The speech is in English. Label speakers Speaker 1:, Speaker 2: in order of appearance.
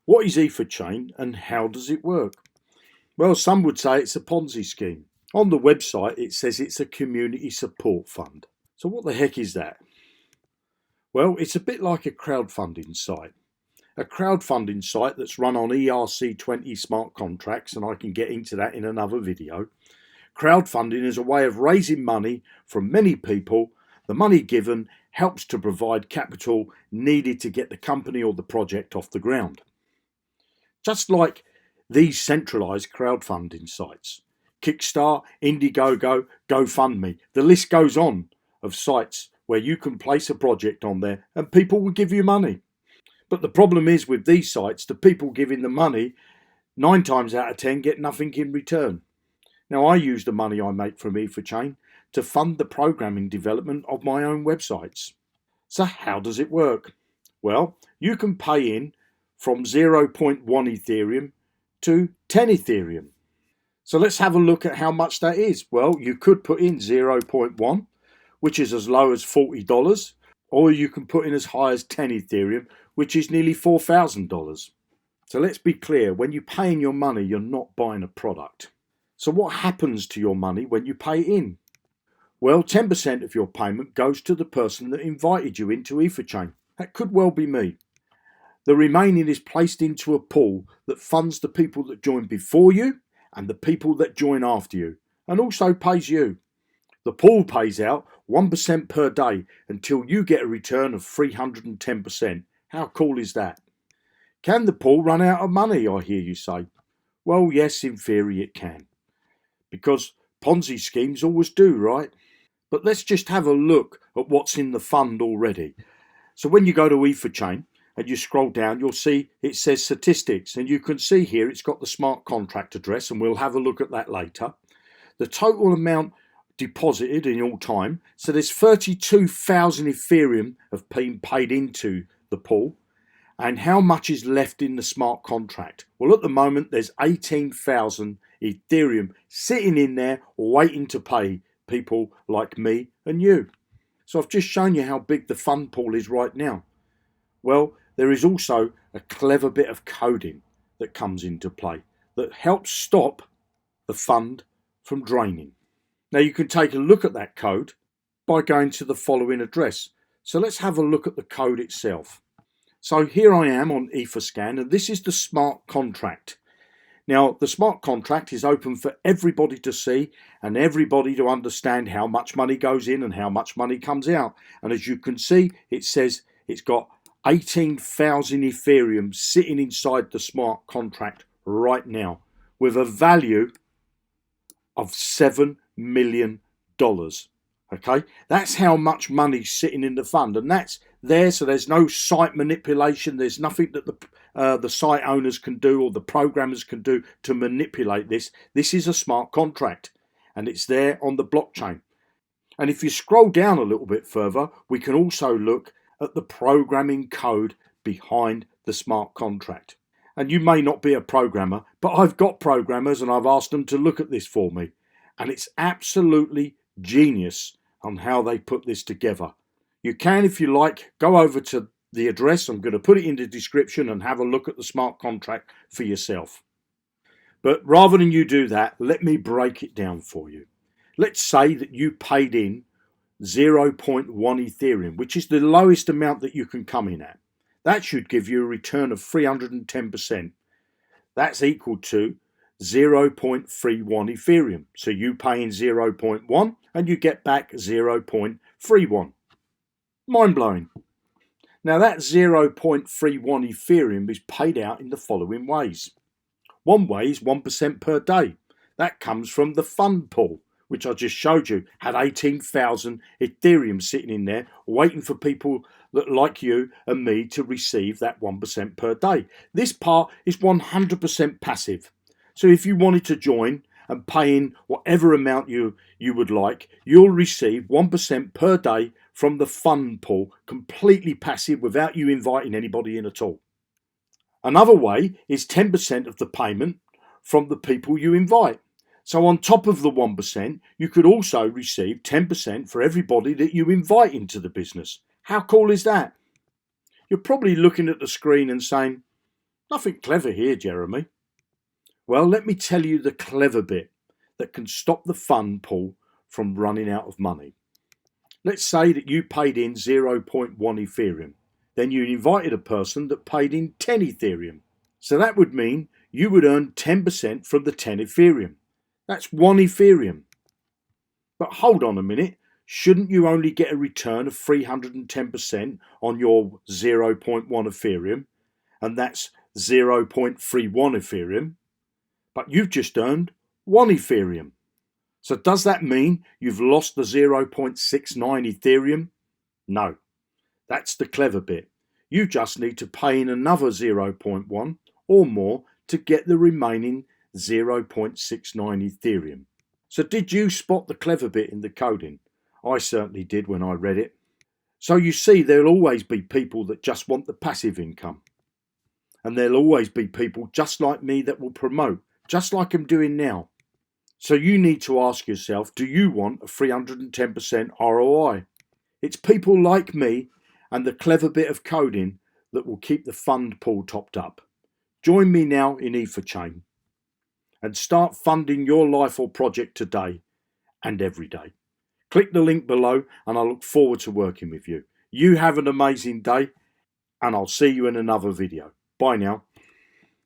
Speaker 1: What is Etherchain and how does it work? Well, some would say it's a Ponzi scheme. On the website, it says it's a community support fund. So what the heck is that? Well, it's a bit like a crowdfunding site. A crowdfunding site that's run on ERC20 smart contracts, and I can get into that in another video. Crowdfunding is a way of raising money from many people. The money given helps to provide capital needed to get the company or the project off the ground. Just like these centralised crowdfunding sites, Kickstarter, Indiegogo, GoFundMe, the list goes on of sites where you can place a project on there and people will give you money. But the problem is with these sites, the people giving the money, 9 times out of 10 get nothing in return. Now, I use the money I make from Etherchain to fund the programming development of my own websites. So how does it work? Well, you can pay in from 0.1 Ethereum to 10 Ethereum. So let's have a look at how much that is. Well, you could put in 0.1, which is as low as $40, or you can put in as high as 10 Ethereum, which is nearly $4,000. So let's be clear, when you pay in your money, you're not buying a product. So what happens to your money when you pay in? Well, 10% of your payment goes to the person that invited you into Etherchain. That could well be me. The remaining is placed into a pool that funds the people that join before you and the people that join after you, and also pays you. The pool pays out 1% per day until you get a return of 310%. How cool is that? Can the pool run out of money, I hear you say? Well, yes, in theory it can, because Ponzi schemes always do, right? But let's just have a look at what's in the fund already. So when you go to Etherchain and you scroll down, you'll see it says statistics, and you can see here it's got the smart contract address, and we'll have a look at that later. The total amount deposited in all time, so there's 32,000 Ethereum have been paid into the pool. And how much is left in the smart contract? Well, at the moment there's 18,000 Ethereum sitting in there waiting to pay people like me and you. So I've just shown you how big the fund pool is right now. Well, there is also a clever bit of coding that comes into play that helps stop the fund from draining. Now you can take a look at that code by going to the following address. So let's have a look at the code itself. So here I am on Etherscan, and this is the smart contract. Now the smart contract is open for everybody to see and everybody to understand how much money goes in and how much money comes out. And as you can see, it says it's got 18,000 Ethereum sitting inside the smart contract right now with a value of $7 million. Okay, that's how much money's sitting in the fund, and that's there. So there's no site manipulation. There's nothing that the site owners can do or the programmers can do to manipulate this. This is a smart contract, and it's there on the blockchain. And if you scroll down a little bit further, we can also look at the programming code behind the smart contract. And you may not be a programmer, but I've got programmers and I've asked them to look at this for me, and it's absolutely genius on how they put this together. You can, if you like, go over to the address. I'm going to put it in the description and have a look at the smart contract for yourself. But rather than you do that, let me break it down for you. Let's say that you paid in 0.1 Ethereum, which is the lowest amount that you can come in at. That should give you a return of 310%. That's equal to 0.31 Ethereum. So you pay in 0.1 and you get back 0.31. Mind blowing. Now that 0.31 Ethereum is paid out in the following ways. One way is 1% per day. That comes from the fund pool, which I just showed you, had 18,000 Ethereum sitting in there waiting for people that like you and me to receive that 1% per day. This part is 100% passive. So if you wanted to join and pay in whatever amount you would like, you'll receive 1% per day from the fund pool, completely passive without you inviting anybody in at all. Another way is 10% of the payment from the people you invite. So on top of the 1%, you could also receive 10% for everybody that you invite into the business. How cool is that? You're probably looking at the screen and saying, Nothing clever here, Jeremy. Well, let me tell you the clever bit that can stop the fund pool from running out of money. Let's say that you paid in 0.1 Ethereum. Then you invited a person that paid in 10 Ethereum. So that would mean you would earn 10% from the 10 Ethereum. That's 1 Ethereum. But hold on a minute. Shouldn't you only get a return of 310% on your 0.1 Ethereum? And that's 0.31 Ethereum. But you've just earned 1 Ethereum. So does that mean you've lost the 0.69 Ethereum? No, that's the clever bit. You just need to pay in another 0.1 or more to get the remaining 0.69 Ethereum. So did you spot the clever bit in the coding? I certainly did when I read it. So you see, there'll always be people that just want the passive income. And there'll always be people just like me that will promote, just like I'm doing now. So you need to ask yourself, do you want a 310% ROI? It's people like me and the clever bit of coding that will keep the fund pool topped up. Join me now in Etherchain and start funding your life or project today and every day. Click the link below and I look forward to working with you. You have an amazing day and I'll see you in another video. Bye now.